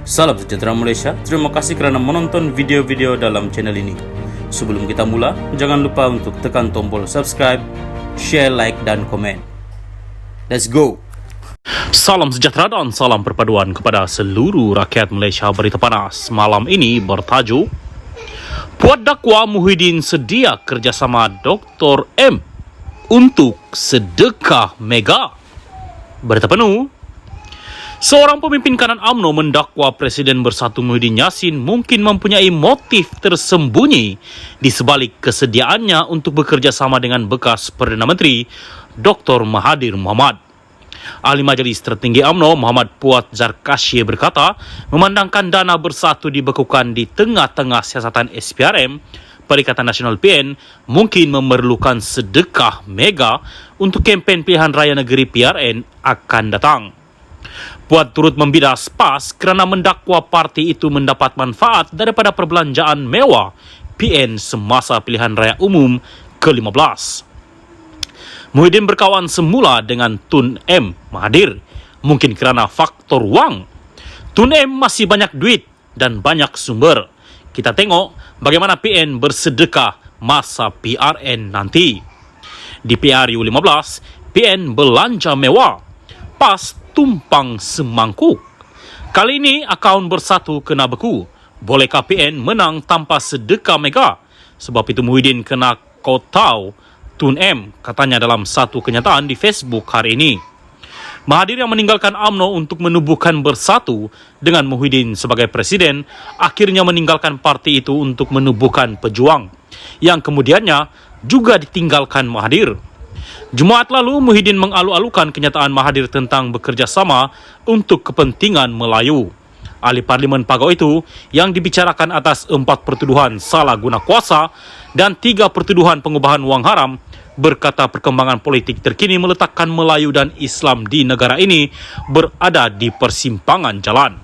Salam sejahtera Malaysia, terima kasih kerana menonton video-video dalam channel ini. Sebelum kita mula, jangan lupa untuk tekan tombol subscribe, share, like dan komen. Let's go! Salam sejahtera dan salam perpaduan kepada seluruh rakyat Malaysia. Berita panas malam ini bertajuk Puat dakwa Muhyiddin sedia kerjasama Dr. M untuk sedekah mega. Berita penuh. Seorang pemimpin kanan UMNO mendakwa Presiden Bersatu Muhyiddin Yassin mungkin mempunyai motif tersembunyi di sebalik kesediaannya untuk bekerjasama dengan bekas Perdana Menteri Dr. Mahathir Mohamad. Ahli Majlis Tertinggi UMNO Muhammad Puat Zarkasy berkata, memandangkan dana bersatu dibekukan di tengah-tengah siasatan SPRM, Perikatan Nasional PN mungkin memerlukan sedekah mega untuk kempen pilihan raya negeri PRN akan datang. Puat turut membidas PAS kerana mendakwa parti itu mendapat manfaat daripada perbelanjaan mewah PN semasa pilihan raya umum ke-15. Muhyiddin berkawan semula dengan Tun M Mahathir, mungkin kerana faktor wang. Tun M masih banyak duit dan banyak sumber. Kita tengok bagaimana PN bersedekah masa PRN nanti. Di PRU 15, PN belanja mewah, PAS tumpang semangkuk. Kali ini akaun bersatu kena beku. Bolehkah PN menang tanpa sedekah mega? Sebab itu Muhyiddin kena kotau Tun M, katanya dalam satu kenyataan di Facebook hari ini. Mahathir yang meninggalkan UMNO untuk menubuhkan Bersatu dengan Muhyiddin sebagai presiden, akhirnya meninggalkan parti itu untuk menubuhkan Pejuang, yang kemudiannya juga ditinggalkan Mahathir. Jumaat lalu, Muhyiddin mengalu-alukan kenyataan Mahathir tentang bekerjasama untuk kepentingan Melayu. Ahli Parlimen Pagau itu yang dibicarakan atas 4 pertuduhan salah guna kuasa dan 3 pertuduhan pengubahan wang haram, berkata perkembangan politik terkini meletakkan Melayu dan Islam di negara ini berada di persimpangan jalan.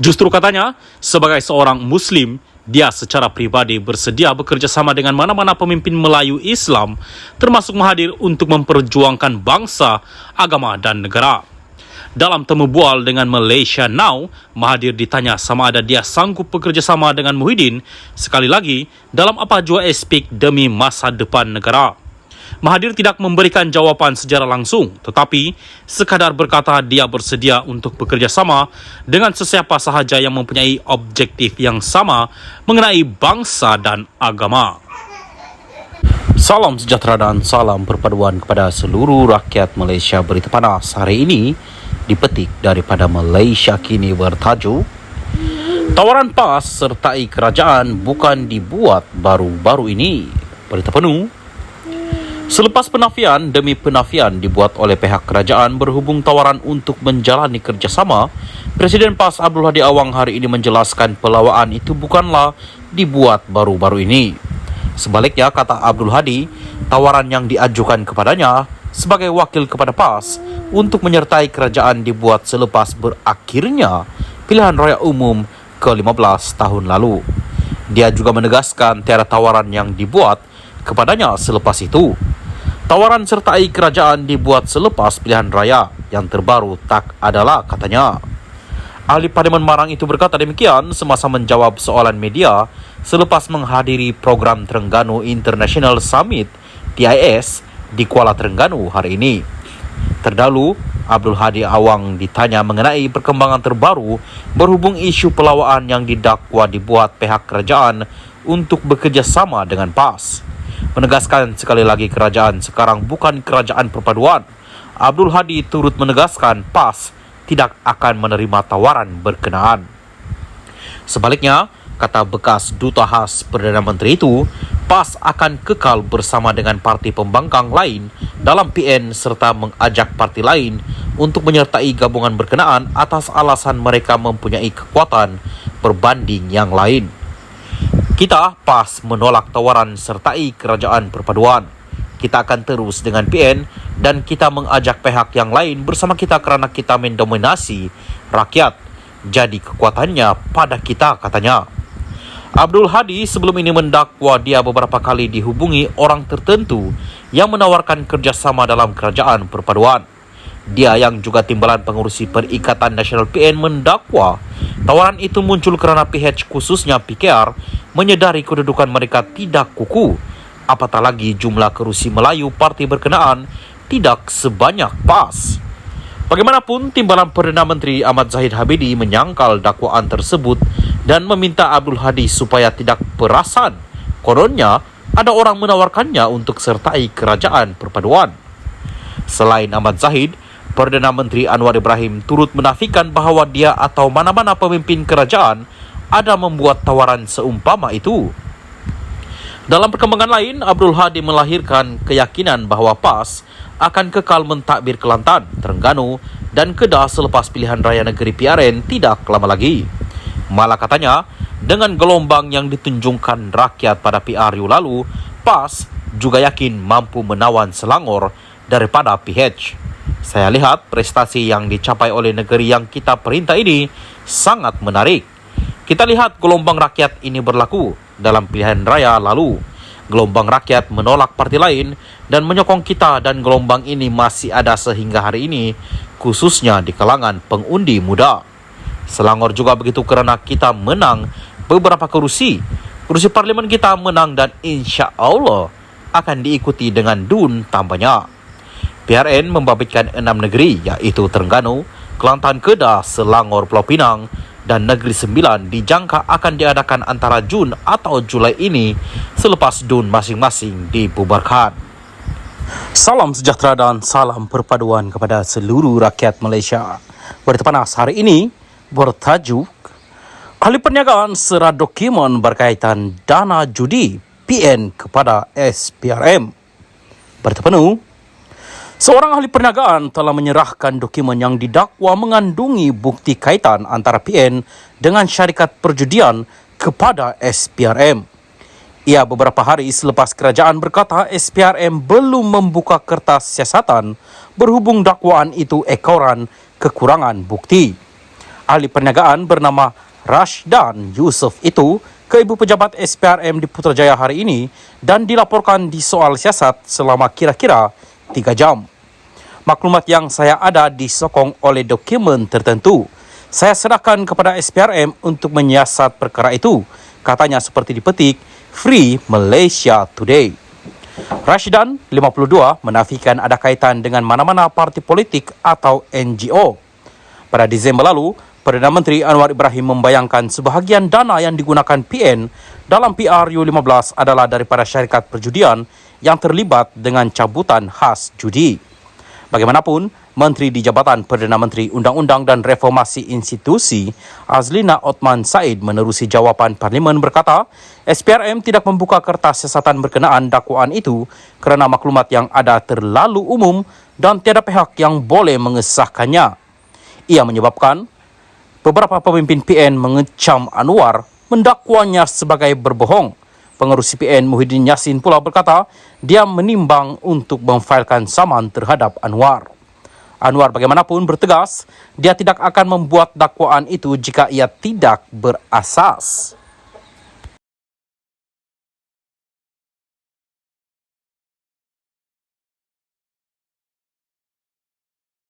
Justru katanya, sebagai seorang Muslim, dia secara pribadi bersedia bekerjasama dengan mana-mana pemimpin Melayu Islam, termasuk Mahathir, untuk memperjuangkan bangsa, agama dan negara. Dalam temu bual dengan Malaysia Now, Mahathir ditanya sama ada dia sanggup bekerjasama dengan Muhyiddin sekali lagi dalam apa jua aspek demi masa depan negara. Mahathir tidak memberikan jawapan secara langsung, tetapi sekadar berkata dia bersedia untuk bekerjasama dengan sesiapa sahaja yang mempunyai objektif yang sama mengenai bangsa dan agama. Salam sejahtera dan salam perpaduan kepada seluruh rakyat Malaysia. Berita panas hari ini dipetik daripada Malaysia Kini bertajuk Tawaran PAS sertai kerajaan bukan dibuat baru-baru ini. Berita penuh. Selepas penafian demi penafian dibuat oleh pihak kerajaan berhubung tawaran untuk menjalani kerjasama, Presiden PAS Abdul Hadi Awang hari ini menjelaskan pelawaan itu bukanlah dibuat baru-baru ini. Sebaliknya, kata Abdul Hadi, tawaran yang diajukan kepadanya sebagai wakil kepada PAS untuk menyertai kerajaan dibuat selepas berakhirnya pilihan raya umum ke-15 tahun lalu. Dia juga menegaskan tiada tawaran yang dibuat kepadanya selepas itu. Tawaran sertai kerajaan dibuat selepas pilihan raya yang terbaru tak adalah, katanya. Ahli Parlimen Marang itu berkata demikian semasa menjawab soalan media selepas menghadiri program Terengganu International Summit TIS di Kuala Terengganu hari ini. Terdahulu, Abdul Hadi Awang ditanya mengenai perkembangan terbaru berhubung isu pelawaan yang didakwa dibuat pihak kerajaan untuk bekerjasama dengan PAS. Menegaskan sekali lagi kerajaan sekarang bukan kerajaan perpaduan. Abdul Hadi turut menegaskan PAS tidak akan menerima tawaran berkenaan. Sebaliknya, kata bekas Duta Khas Perdana Menteri itu, PAS akan kekal bersama dengan parti pembangkang lain dalam PN serta mengajak parti lain untuk menyertai gabungan berkenaan atas alasan mereka mempunyai kekuatan berbanding yang lain. Kita PAS menolak tawaran sertai kerajaan perpaduan. Kita akan terus dengan PN dan kita mengajak pihak yang lain bersama kita kerana kita mendominasi rakyat. Jadi kekuatannya pada kita, katanya. Abdul Hadi sebelum ini mendakwa dia beberapa kali dihubungi orang tertentu yang menawarkan kerjasama dalam kerajaan perpaduan. Dia yang juga timbalan pengurusi Perikatan Nasional PN mendakwa Tawaran itu muncul kerana PH khususnya PKR menyedari kedudukan mereka tidak kukuh, apatah lagi jumlah kerusi Melayu parti berkenaan tidak sebanyak PAS. Bagaimanapun, timbalan Perdana Menteri Ahmad Zahid Hamidi menyangkal dakwaan tersebut dan meminta Abdul Hadi supaya tidak perasan. Kononnya, ada orang menawarkannya untuk sertai kerajaan perpaduan. Selain Ahmad Zahid, Perdana Menteri Anwar Ibrahim turut menafikan bahawa dia atau mana-mana pemimpin kerajaan ada membuat tawaran seumpama itu. Dalam perkembangan lain, Abdul Hadi melahirkan keyakinan bahawa PAS akan kekal mentadbir Kelantan, Terengganu dan Kedah selepas pilihan raya negeri PRN tidak lama lagi. Malah katanya, dengan gelombang yang ditunjukkan rakyat pada PRU lalu, PAS juga yakin mampu menawan Selangor daripada PH. Saya lihat prestasi yang dicapai oleh negeri yang kita perintah ini sangat menarik. Kita lihat gelombang rakyat ini berlaku dalam pilihan raya lalu. Gelombang rakyat menolak parti lain dan menyokong kita, dan gelombang ini masih ada sehingga hari ini, khususnya di kalangan pengundi muda. Selangor juga begitu kerana kita menang beberapa kerusi. Kerusi parlimen kita menang dan insya Allah akan diikuti dengan DUN tambahnya. PRN membabitkan 6 negeri iaitu Terengganu, Kelantan, Kedah, Selangor, Pulau Pinang dan Negeri Sembilan dijangka akan diadakan antara Jun atau Julai ini selepas DUN masing-masing dibubarkan. Salam sejahtera dan salam perpaduan kepada seluruh rakyat Malaysia. Berita panas hari ini bertajuk Ahli Perniagaan serah dokumen berkaitan dana judi PN kepada SPRM. Berita penuh, seorang ahli perniagaan telah menyerahkan dokumen yang didakwa mengandungi bukti kaitan antara PN dengan syarikat perjudian kepada SPRM. Ia beberapa hari selepas kerajaan berkata SPRM belum membuka kertas siasatan berhubung dakwaan itu ekoran kekurangan bukti. Ahli perniagaan bernama Rashdan Yusof itu ke Ibu Pejabat SPRM di Putrajaya hari ini dan dilaporkan di soal siasat selama kira-kira 3 jam. Maklumat yang saya ada disokong oleh dokumen tertentu. Saya serahkan kepada SPRM untuk menyiasat perkara itu, katanya seperti dipetik Free Malaysia Today. Rashdan, 52, menafikan ada kaitan dengan mana-mana parti politik atau NGO. Pada Disember lalu, Perdana Menteri Anwar Ibrahim membayangkan sebahagian dana yang digunakan PN dalam PRU15 adalah daripada syarikat perjudian yang terlibat dengan cabutan khas judi. Bagaimanapun, Menteri di Jabatan Perdana Menteri Undang-Undang dan Reformasi Institusi Azlina Othman Said menerusi jawapan Parlimen berkata, SPRM tidak membuka kertas siasatan berkenaan dakwaan itu kerana maklumat yang ada terlalu umum dan tiada pihak yang boleh mengesahkannya. Ia menyebabkan beberapa pemimpin PN mengecam Anwar mendakwanya sebagai berbohong. Pengerusi PN Muhyiddin Yassin pula berkata dia menimbang untuk memfailkan saman terhadap Anwar. Anwar bagaimanapun bertegas dia tidak akan membuat dakwaan itu jika ia tidak berasas.